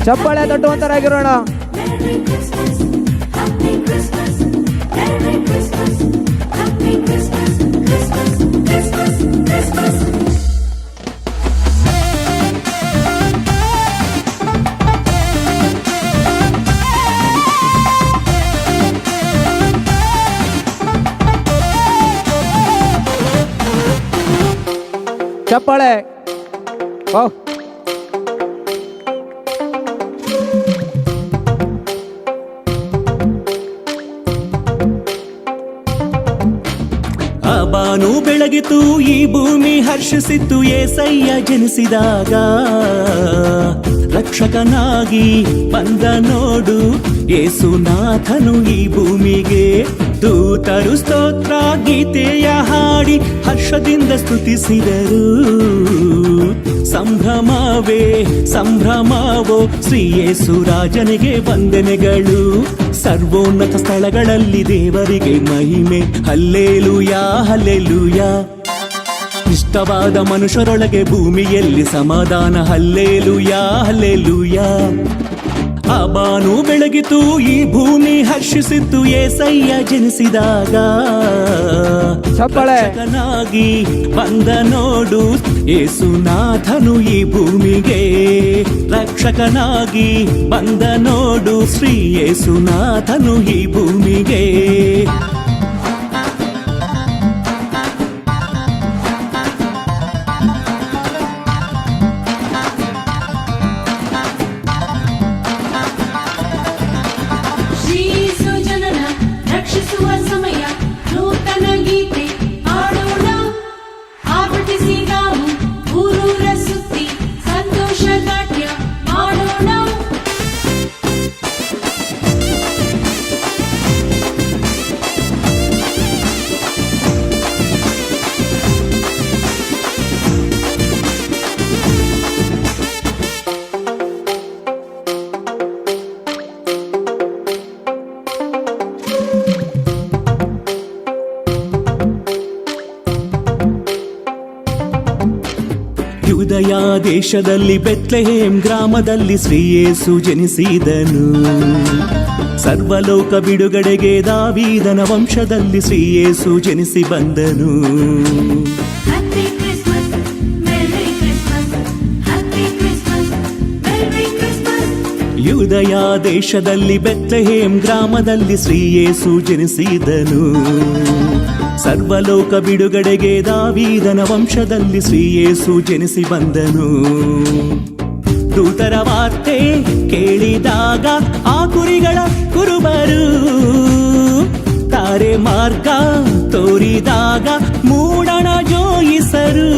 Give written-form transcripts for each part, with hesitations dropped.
ಚಪ್ಪಾಳೆ ತಟ್ಟುವಂತರಾಗಿರೋಣ. ಚಪ್ಪಾಳೆ. ಬಾನು ಬೆಳಗಿತು, ಈ ಭೂಮಿ ಹರ್ಷಿಸಿತ್ತು. ಏಸಯ್ಯ ಜನಿಸಿದಾಗ ರಕ್ಷಕನಾಗಿ ಬಂದ ನೋಡು. ಯೇಸುನಾಥನು ಈ ಭೂಮಿಗೆ. ದೂತರು ಸ್ತೋತ್ರ ಗೀತೆಯ ಹಾಡಿ ಹರ್ಷದಿಂದ ಸ್ತುತಿಸಿದರು. ಸಂಭ್ರಮವೇ ಸಂಭ್ರಮವೋ, ಶ್ರೀ ಯೇಸು ರಾಜನಿಗೆ ವಂದನೆಗಳು. ಸರ್ವೋನ್ನತ ಸ್ಥಳಗಳಲ್ಲಿ ದೇವರಿಗೆ ಮಹಿಮೆ. Hallelujah hallelujah. ಇಷ್ಟವಾದ ಮನುಷ್ಯರೊಳಗೆ ಭೂಮಿಯಲ್ಲಿ ಸಮಾಧಾನ. Hallelujah hallelujah. ಆ ಬಾನು ಬೆಳಗಿತು, ಈ ಭೂಮಿ ಹರ್ಷಿಸಿತ್ತು. ಏಸಯ್ಯ ಜನಿಸಿದಾಗ ರಕ್ಷಕನಾಗಿ ಬಂದ ನೋಡು. ಯೇಸುನಾಥನು ಈ ಭೂಮಿಗೆ. ರಕ್ಷಕನಾಗಿ ಬಂದ ನೋಡು. ಶ್ರೀ ಯೇಸುನಾಥನು ಈ ಭೂಮಿಗೆ. ರಕ್ಷಿಸುವ ಸಮಯ, ನೂತನ ಗೀತೆ ಹಾಡೋಣ. ಆವೃತ್ತಿಸಿ ನಾವು ಊರೂರ ಸುತ್ತಿ ಸಂತೋಷ ನಾಟ್ಯ ಮಾಡೋಣ. ಯೂದಯ ದೇಶದಲ್ಲಿ ಬೆತ್ಲೆಹೇಮ್ ಗ್ರಾಮದಲ್ಲಿ ಶ್ರೀ ಯೇಸು ಜನಿಸಿದನು. ಸರ್ವಲೋಕ ಬಿಡುಗಡೆಗೆ ದಾವೀದನ ವಂಶದಲ್ಲಿ ಶ್ರೀ ಯೇಸು ಜನಿಸಿ ಬಂದನು. ಯೂದಯ ದೇಶದಲ್ಲಿ ಬೆತ್ಲೆಹೇಮ್ ಗ್ರಾಮದಲ್ಲಿ ಶ್ರೀ ಯೇಸು ಜನಿಸಿದನು. ಸರ್ವಲೋಕ ಬಿಡುಗಡೆಗೆ ದಾವೀದನ ವಂಶದಲ್ಲಿ ಶ್ರೀ ಯೇಸು ಜನಿಸಿ ಬಂದನು. ದೂತರ ವಾರ್ತೆ ಕೇಳಿದಾಗ ಆ ಕುರಿಗಳ ಕುರುಬರು ತಾರೆ ಮಾರ್ಗ ತೋರಿದಾಗ ಮೂಡಣ ಜೋಯಿಸರು.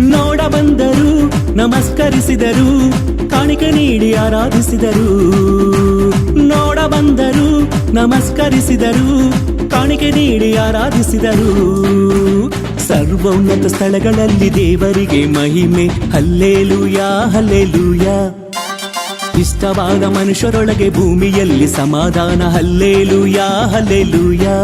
ನೋಡ ಬಂದರು, ನಮಸ್ಕರಿಸಿದರು, ಕಾಣಿಕೆ ನೀಡಿ ಆರಾಧಿಸಿದರು. ನೋಡ ಬಂದರು, ನಮಸ್ಕರಿಸಿದರು, ಕಾಣಿಕೆ ನೀಡಿ ಆರಾಧಿಸಿದರು. ಸರ್ವೋನ್ನತ ಸ್ಥಳಗಳಲ್ಲಿ ದೇವರಿಗೆ ಮಹಿಮೆ. Hallelujah hallelujah. ಇಷ್ಟವಾದ ಮನುಷ್ಯರೊಳಗೆ ಭೂಮಿಯಲ್ಲಿ ಸಮಾಧಾನ. Hallelujah hallelujah.